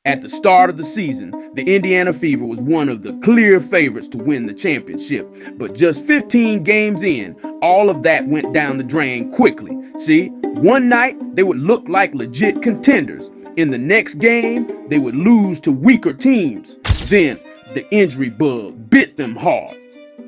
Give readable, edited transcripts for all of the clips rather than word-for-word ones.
At the start of the season, the Indiana Fever was one of the clear favorites to win the championship, but just 15 games in, all of that went down the drain quickly. See, one night they would look like legit contenders. In the next game, they would lose to weaker teams. Then, the injury bug bit them hard.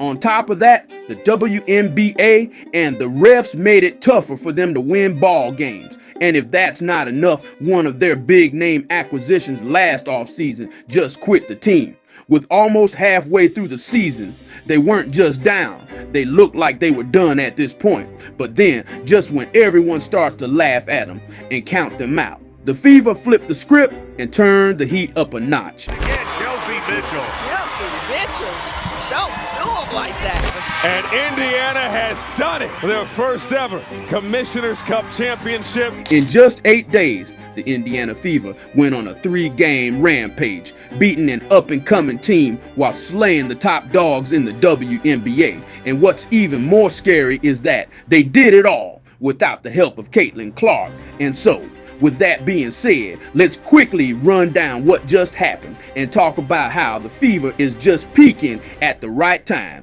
On top of that, the WNBA and the refs made it tougher for them to win ball games. And if that's not enough, one of their big name acquisitions last offseason just quit the team. With almost halfway through the season, they weren't just down. They looked like they were done at this point. But then, just when everyone starts to laugh at them and count them out, the Fever flipped the script and turned the heat up a notch. Again, Kelsey Mitchell. Don't do him like that. And Indiana has done it. Their first ever Commissioner's Cup championship. In just 8 days, the Indiana Fever went on a 3-game rampage, beating an up-and-coming team while slaying the top dogs in the WNBA. And what's even more scary is that they did it all without the help of Caitlin Clark. And so, with that being said, let's quickly run down what just happened and talk about how the Fever is just peaking at the right time.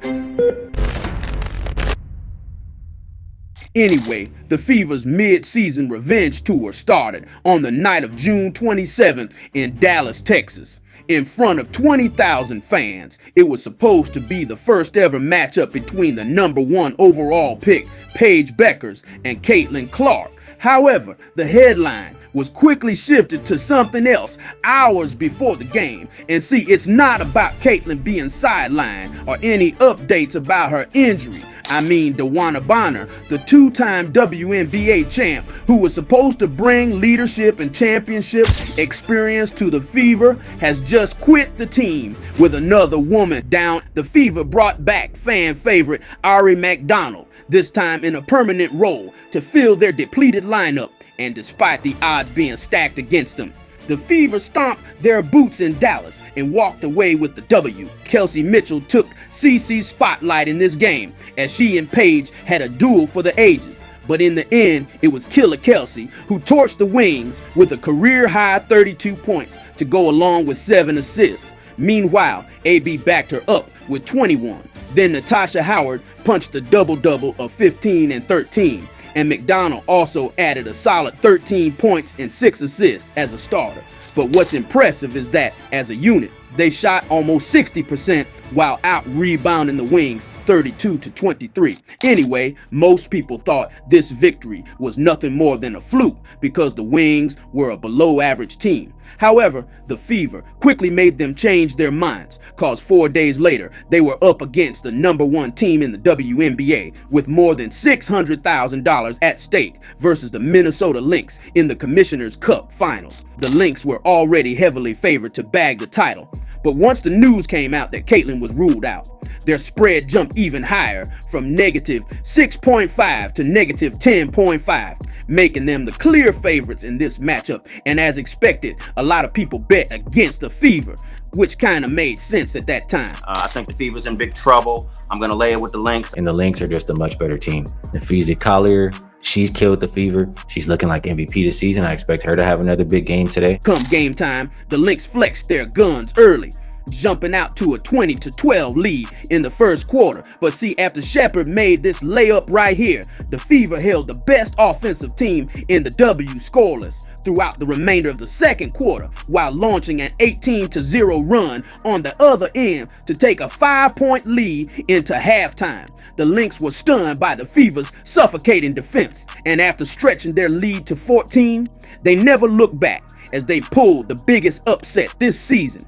Anyway, the Fever's mid-season revenge tour started on the night of June 27th in Dallas, Texas. In front of 20,000 fans, it was supposed to be the first ever matchup between the #1 overall pick, Paige Bueckers, and Caitlin Clark. However, the headline was quickly shifted to something else hours before the game. And see, it's not about Caitlin being sidelined or any updates about her injury. I mean, DeWanna Bonner, the 2-time WNBA champ, who was supposed to bring leadership and championship experience to the Fever, has just quit the team with another woman down. The Fever brought back fan favorite Ari McDonald, this time in a permanent role to fill their depleted lineup, and despite the odds being stacked against them, the Fever stomped their boots in Dallas and walked away with the W. Kelsey Mitchell took CC's spotlight in this game as she and Paige had a duel for the ages. But in the end, it was Killer Kelsey who torched the Wings with a career-high 32 points to go along with 7 assists. Meanwhile, AB backed her up with 21. Then Natasha Howard punched a double-double of 15 and 13. And McDonald also added a solid 13 points and 6 assists as a starter. But what's impressive is that, as a unit, they shot almost 60% while out-rebounding the Wings 32-23. Anyway, most people thought this victory was nothing more than a fluke because the Wings were a below-average team. However, the Fever quickly made them change their minds, cause 4 days later, they were up against the #1 team in the WNBA with more than $600,000 at stake versus the Minnesota Lynx in the Commissioner's Cup Finals. The Lynx were already heavily favored to bag the title, but once the news came out that Caitlin was ruled out, their spread jumped even higher from -6.5 to -10.5, making them the clear favorites in this matchup. And as expected, a lot of people bet against the Fever, which kind of made sense at that time. I think the Fever's in big trouble. I'm going to lay it with the Lynx. And the Lynx are just a much better team. Ephesia Collier, she's killed the Fever. She's looking like MVP this season. I expect her to have another big game today. Come game time, the Lynx flexed their guns early, jumping out to a 20-12 lead in the first quarter. But see, after Shepard made this layup right here, the Fever held the best offensive team in the W scoreless throughout the remainder of the second quarter, while launching an 18-0 run on the other end to take a 5-point lead into halftime. The Lynx were stunned by the Fever's suffocating defense, and after stretching their lead to 14, they never looked back as they pulled the biggest upset this season.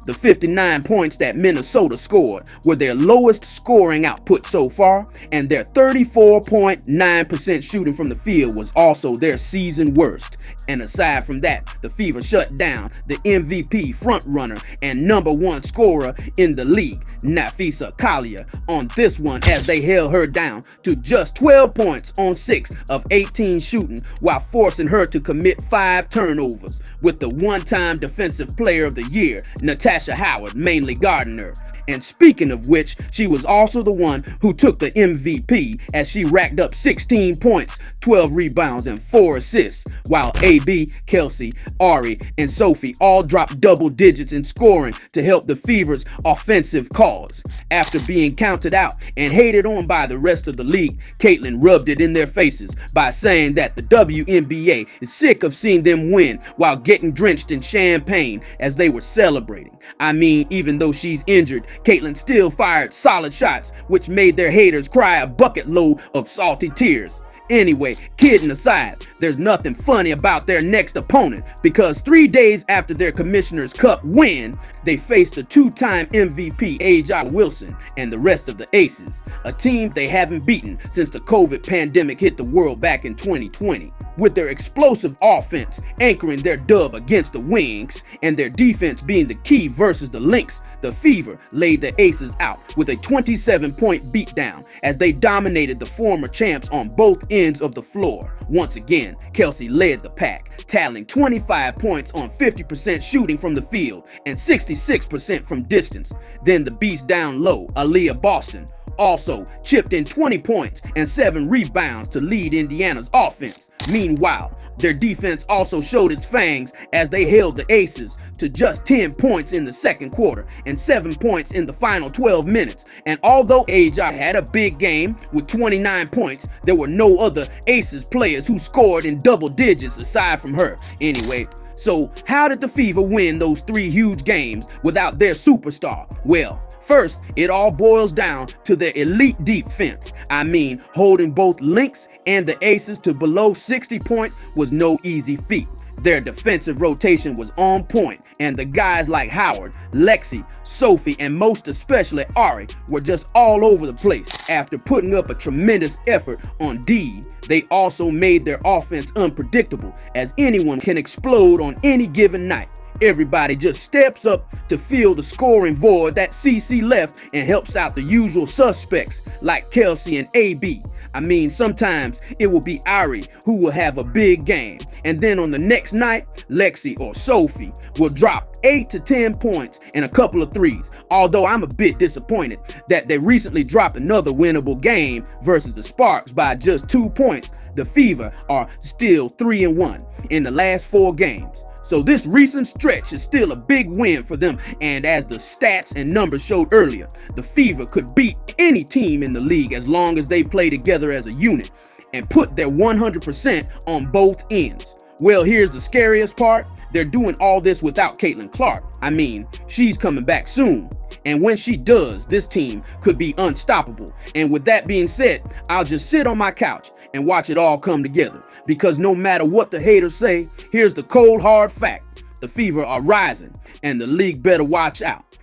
The 59 points that Minnesota scored were their lowest scoring output so far, and their 34.9% shooting from the field was also their season worst. And aside from that, the Fever shut down the MVP frontrunner and #1 scorer in the league, Napheesa Collier, on this one as they held her down to just 12 points on 6 of 18 shooting while forcing her to commit 5 turnovers. With the one-time Defensive Player of the Year, Natasha Tasha Howard mainly guarding her. And speaking of which, she was also the one who took the MVP as she racked up 16 points, 12 rebounds, and 4 assists, while AB, Kelsey, Ari, and Sophie all dropped double digits in scoring to help the Fever's offensive cause. After being counted out and hated on by the rest of the league, Caitlin rubbed it in their faces by saying that the WNBA is sick of seeing them win while getting drenched in champagne as they were celebrating. I mean, even though she's injured, Caitlin still fired solid shots, which made their haters cry a bucket load of salty tears. Anyway, kidding aside, there's nothing funny about their next opponent because 3 days after their Commissioner's Cup win, they faced the two-time MVP A.J. Wilson and the rest of the Aces, a team they haven't beaten since the COVID pandemic hit the world back in 2020. With their explosive offense anchoring their dub against the Wings and their defense being the key versus the Lynx, the Fever laid the Aces out with a 27-point beatdown as they dominated the former champs on both ends of the floor. Once again, Kelsey led the pack, tallying 25 points on 50% shooting from the field and 66% from distance. Then the beast down low, Aaliyah Boston, also chipped in 20 points and 7 rebounds to lead Indiana's offense. Meanwhile, their defense also showed its fangs as they held the Aces to just 10 points in the second quarter and 7 points in the final 12 minutes. And although Aja had a big game with 29 points, there were no other Aces players who scored in double digits aside from her. Anyway, so how did the Fever win those 3 huge games without their superstar? Well, first, it all boils down to their elite defense. I mean, holding both Lynx and the Aces to below 60 points was no easy feat. Their defensive rotation was on point, and the guys like Howard, Lexi, Sophie, and most especially Ari were just all over the place. After putting up a tremendous effort on D, they also made their offense unpredictable, as anyone can explode on any given night. Everybody just steps up to fill the scoring void that CC left and helps out the usual suspects like Kelsey and AB. I mean, sometimes it will be Ari who will have a big game, and then on the next night, Lexi or Sophie will drop 8 to 10 points and a couple of threes. Although I'm a bit disappointed that they recently dropped another winnable game versus the Sparks by just 2 points. The Fever are still 3-1 in the last 4 games. So this recent stretch is still a big win for them, and as the stats and numbers showed earlier, the Fever could beat any team in the league as long as they play together as a unit and put their 100% on both ends. Well, here's the scariest part. They're doing all this without Caitlin Clark. I mean, she's coming back soon. And when she does, this team could be unstoppable. And with that being said, I'll just sit on my couch and watch it all come together. Because no matter what the haters say, here's the cold hard fact. The Fever are rising, and the league better watch out.